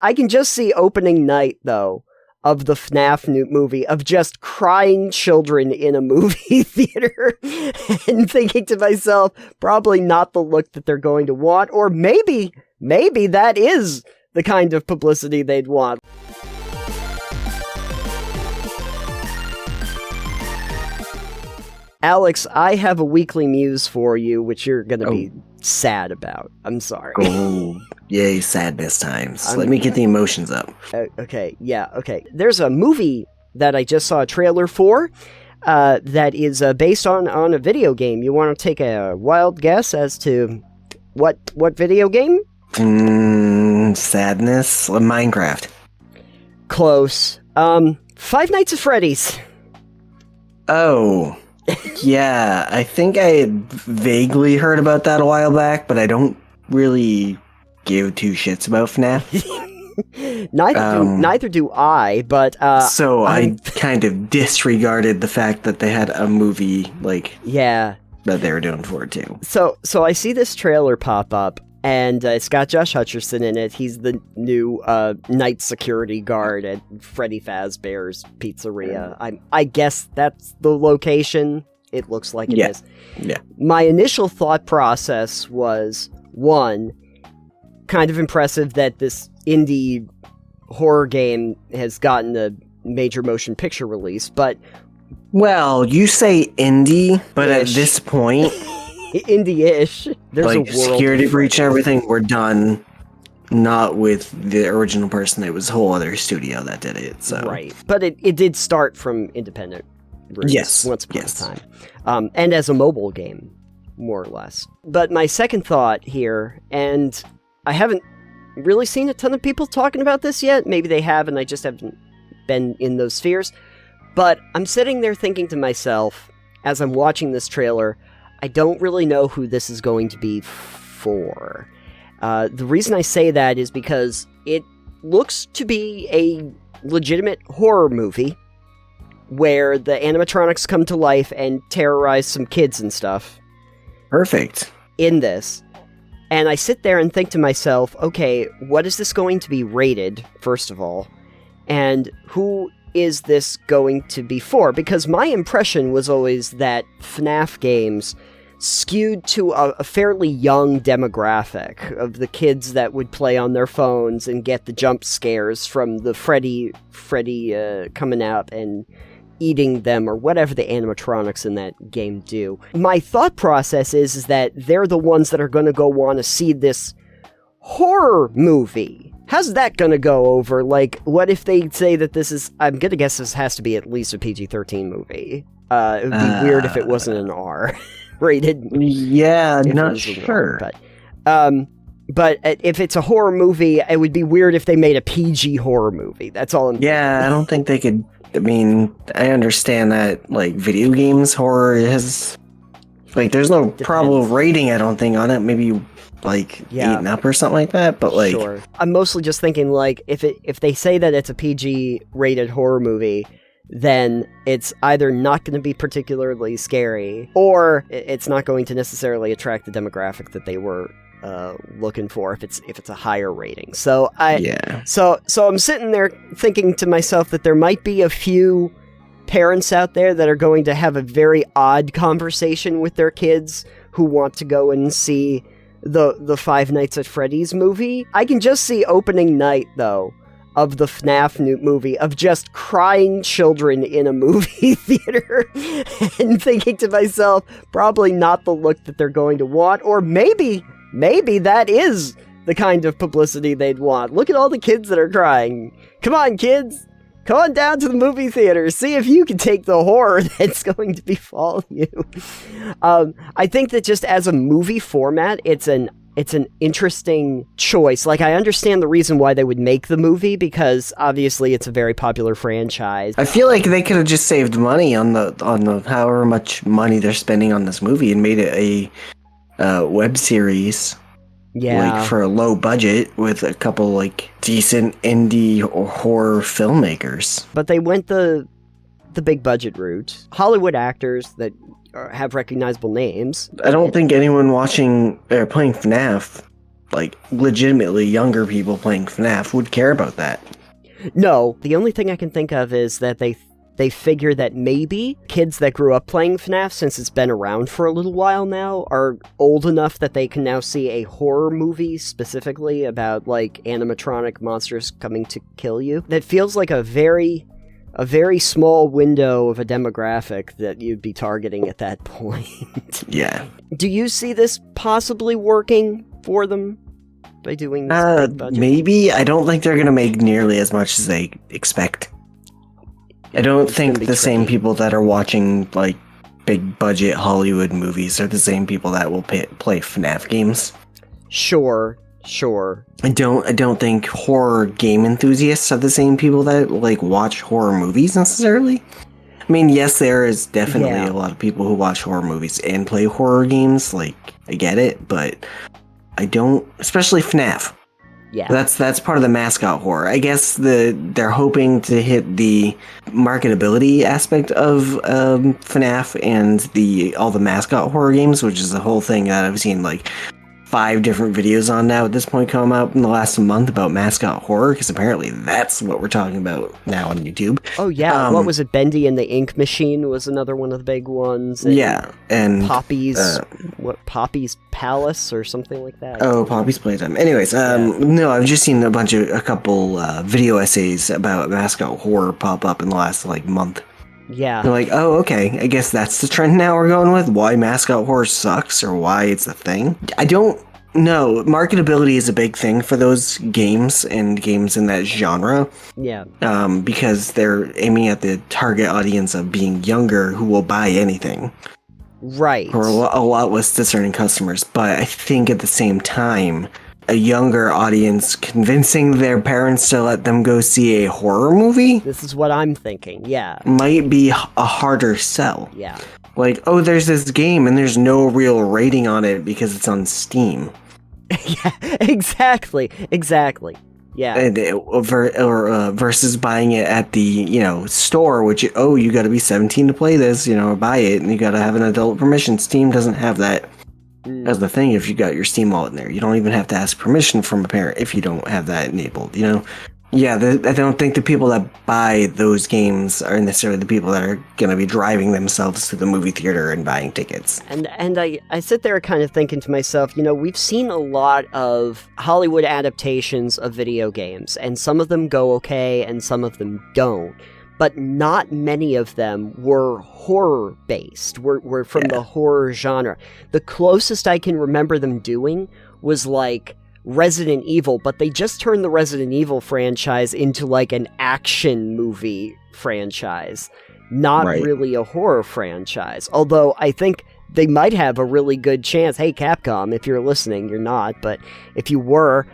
I can just see opening night, though, of the FNAF new movie, of just crying children in a movie theater and thinking to myself, probably not the look that they're going to want, or maybe that is the kind of publicity they'd want. Alex, I have a weekly Muse for you, which you're going to be sad about. I'm sorry. Oh, yay, sadness times. Let me get the emotions up. Okay. There's a movie that I just saw a trailer for that is based on a video game. You want to take a wild guess as to what video game? Sadness? Minecraft. Close. Five Nights at Freddy's. Oh. Yeah, I think I had vaguely heard about that a while back, but I don't really give two shits about FNAF. Neither do I, but so I kind of disregarded the fact that they had a movie that they were doing for it too. So I see this trailer pop up, and it's got Josh Hutcherson in it. He's the new night security guard at Freddy Fazbear's Pizzeria. I guess that's the location. It looks like it is. Yeah. My initial thought process was, one, kind of impressive that this indie horror game has gotten a major motion picture release, but... Well, you say indie, but at this point... indie-ish. There's a world security breach and everything were done not with the original person. It was a whole other studio that did it. So right, but it did start from independent roots once upon a time, and as a mobile game, more or less. But my second thought here, and I haven't really seen a ton of people talking about this yet. Maybe they have, and I just haven't been in those spheres. But I'm sitting there thinking to myself as I'm watching this trailer, I don't really know who this is going to be for. The reason I say that is because it looks to be a legitimate horror movie where the animatronics come to life and terrorize some kids and stuff. Perfect. In this. And I sit there and think to myself, okay, what is this going to be rated, first of all? And who is this going to be for? Because my impression was always that FNAF games skewed to a fairly young demographic of the kids that would play on their phones and get the jump scares from the Freddy coming out and eating them, or whatever the animatronics in that game do. My thought process is that they're the ones that are going to go want to see this horror movie. How's that going to go over? Like, what if they say that this is... I'm going to guess this has to be at least a PG-13 movie. It would be weird if it wasn't an R rated. Yeah, not sure. But if it's a horror movie, it would be weird if they made a PG horror movie. That's all I'm Yeah, I don't think they could... I mean, I understand that, video games horror has... there's no probable rating, I don't think, on it. Maybe, 8 and up or something like that, but, Sure. I'm mostly just thinking, if they say that it's a PG-rated horror movie, then it's either not going to be particularly scary, or it's not going to necessarily attract the demographic that they were looking for if it's a higher rating. So So I'm sitting there thinking to myself that there might be a few parents out there that are going to have a very odd conversation with their kids who want to go and see the Five Nights at Freddy's movie. I can just see opening night, though, of the FNAF new movie, of just crying children in a movie theater and thinking to myself, probably not the look that they're going to want, or maybe that is the kind of publicity they'd want. Look at all the kids that are crying. Come on, kids. Come on down to the movie theater. See if you can take the horror that's going to befall you. I think that just as a movie format, it's an interesting choice. I understand the reason why they would make the movie, because obviously it's a very popular franchise. I feel like they could have just saved money on the however much money they're spending on this movie and made it a web series. Yeah. For a low budget with a couple decent indie or horror filmmakers. But they went the big budget route. Hollywood actors that have recognizable names. I don't think anyone watching or playing FNAF like legitimately younger people playing FNAF would care about that. No, the only thing I can think of is that they figure that maybe kids that grew up playing FNAF, since it's been around for a little while now, are old enough that they can now see a horror movie specifically about, like, animatronic monsters coming to kill you. That feels like a very small window of a demographic that you'd be targeting at that point. Yeah. Do you see this possibly working for them by doing this big budget? Maybe. I don't think they're going to make nearly as much as they expect. I don't think the same people that are watching, like, big budget Hollywood movies are the same people that will play FNAF games. Sure. I don't think horror game enthusiasts are the same people that, like, watch horror movies necessarily. I mean, yes, there is definitely a lot of people who watch horror movies and play horror games, like, I get it, but I don't, especially FNAF. Yeah. That's part of the mascot horror. I guess they're hoping to hit the marketability aspect of FNAF and all the mascot horror games, which is the whole thing that I've seen like 5 different videos on now at this point come out in the last month about mascot horror, because apparently that's what we're talking about now on YouTube. Oh yeah, what was it? Bendy and the Ink Machine was another one of the big ones. And Poppy's Palace or something like that. Oh, Poppy's Playtime. Anyways, no, I've just seen a couple video essays about mascot horror pop up in the last like month. Yeah. They're like, oh, okay, I guess that's the trend now we're going with? Why mascot horror sucks, or why it's a thing? I don't know. Marketability is a big thing for those games and games in that genre. Yeah. Because they're aiming at the target audience of being younger who will buy anything. Right. Or a lot less discerning customers. But I think at the same time, a younger audience convincing their parents to let them go see a horror movie? This is what I'm thinking, yeah. Might be a harder sell. Yeah. Like, oh, there's this game and there's no real rating on it because it's on Steam. Yeah, exactly. Yeah. And versus buying it at the, store, which, you gotta be 17 to play this, buy it, and you gotta have an adult permission. Steam doesn't have that. As the thing, if you got your Steam wallet in there, you don't even have to ask permission from a parent if you don't have that enabled, Yeah, I don't think the people that buy those games are necessarily the people that are going to be driving themselves to the movie theater and buying tickets. And I sit there kind of thinking to myself, we've seen a lot of Hollywood adaptations of video games, and some of them go okay and some of them don't. But not many of them were horror-based, were from the horror genre. The closest I can remember them doing was, like, Resident Evil, but they just turned the Resident Evil franchise into, like, an action movie franchise, not really a horror franchise. Although I think they might have a really good chance. Hey, Capcom, if you're listening, you're not, but if you were...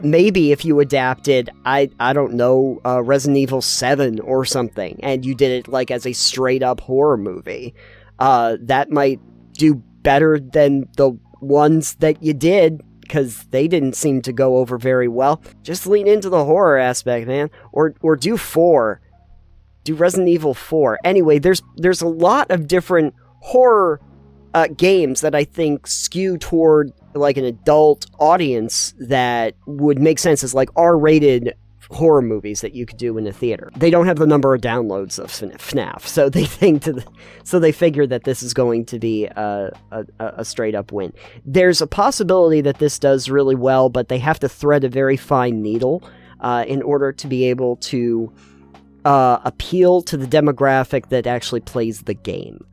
maybe if you adapted, I don't know, Resident Evil 7 or something, and you did it, like, as a straight-up horror movie, that might do better than the ones that you did, because they didn't seem to go over very well. Just lean into the horror aspect, man. Or do 4. Do Resident Evil 4. Anyway, there's a lot of different horror games that I think skew toward like an adult audience that would make sense as like R-rated horror movies that you could do in a theater. They don't have the number of downloads of FNAF, so they figure that this is going to be a straight up win. There's a possibility that this does really well, but they have to thread a very fine needle in order to be able to appeal to the demographic that actually plays the game.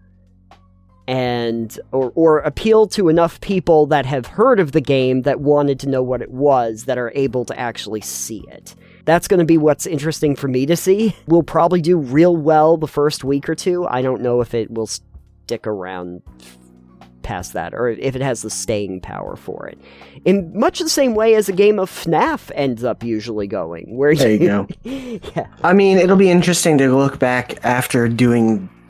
And or appeal to enough people that have heard of the game that wanted to know what it was, that are able to actually see it. That's going to be what's interesting for me to see. We'll probably do real well the first week or two. I don't know if it will stick around past that, or if it has the staying power for it. In much the same way as a game of FNAF ends up usually going. Where there you go. Yeah. I mean, it'll be interesting to look back after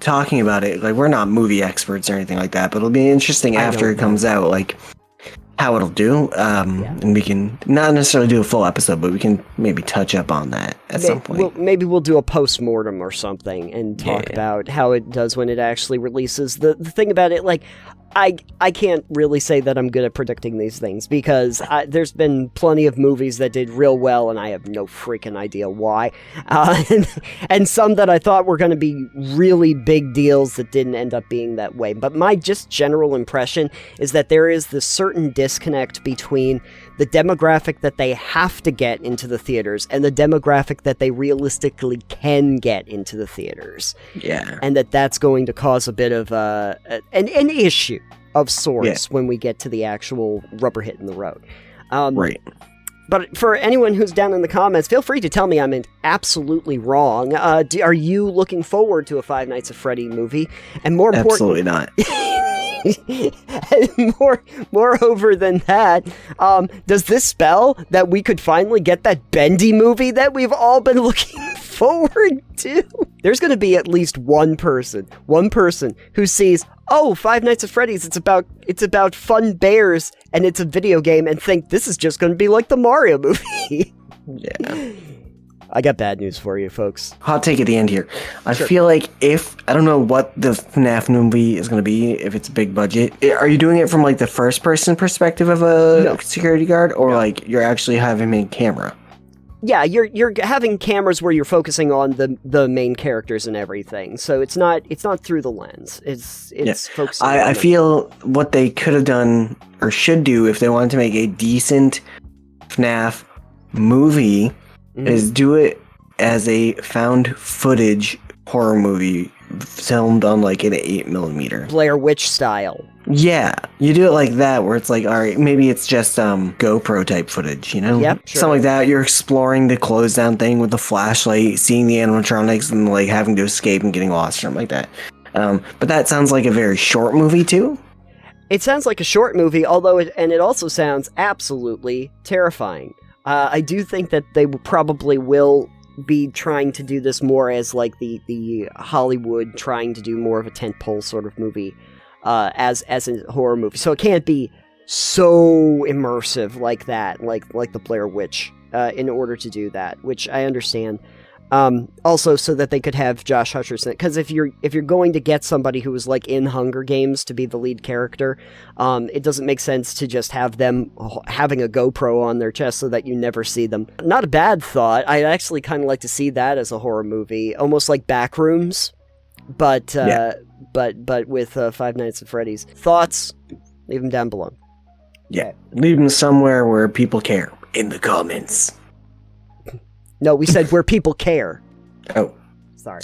talking about it. Like, we're not movie experts or anything like that, but it'll be interesting after it comes out, like, how it'll do. And we can not necessarily do a full episode, but we can maybe touch up on that at some point. Maybe we'll do a post-mortem or something and talk about how it does when it actually releases. The thing about it, like, I can't really say that I'm good at predicting these things, because there's been plenty of movies that did real well, and I have no freaking idea why. And some that I thought were going to be really big deals that didn't end up being that way. But my just general impression is that there is this certain disconnect between the demographic that they have to get into the theaters and the demographic that they realistically can get into the theaters. Yeah. And that's going to cause a bit of an issue of sorts when we get to the actual rubber hitting the road. Right. But for anyone who's down in the comments, feel free to tell me I'm absolutely wrong. Are you looking forward to a Five Nights at Freddy movie? And more importantly... Absolutely not. And moreover than that, does this spell that we could finally get that Bendy movie that we've all been looking forward to? There's going to be at least one person who sees, oh, Five Nights at Freddy's, it's about fun bears and it's a video game, and think this is just going to be like the Mario movie. Yeah. I got bad news for you, folks. Hot take at the end here. I Sure. feel like I don't know what the FNAF movie is going to be, if it's a big budget. Are you doing it from like the first person perspective of a security guard, or like you're actually having him in camera? Yeah, you're having cameras where you're focusing on the main characters and everything. So it's not through the lens. It's focusing on I feel what they could have done or should do if they wanted to make a decent FNAF movie is do it as a found footage horror movie filmed on like an 8mm. Blair Witch style. Yeah, you do it like that, where it's like, all right, maybe it's just GoPro type footage, you know? Yep, sure. Something like that. You're exploring the close down thing with the flashlight, seeing the animatronics, and like having to escape and getting lost, something like that. But that sounds like a very short movie too. It sounds like a short movie, although it also sounds absolutely terrifying. I do think that they probably will be trying to do this more as like the Hollywood trying to do more of a tentpole sort of movie, as a horror movie. So it can't be so immersive like that, like the Blair Witch, in order to do that, which I understand. Also, so that they could have Josh Hutcherson, because if you're going to get somebody who was like in Hunger Games to be the lead character, it doesn't make sense to just have them having a GoPro on their chest so that you never see them. Not a bad thought. I'd actually kind of like to see that as a horror movie, almost like Backrooms, but with Five Nights at Freddy's. Thoughts? Leave them down below. Yeah, leave them somewhere where people care in the comments. No, we said where people care. Oh, Sorry.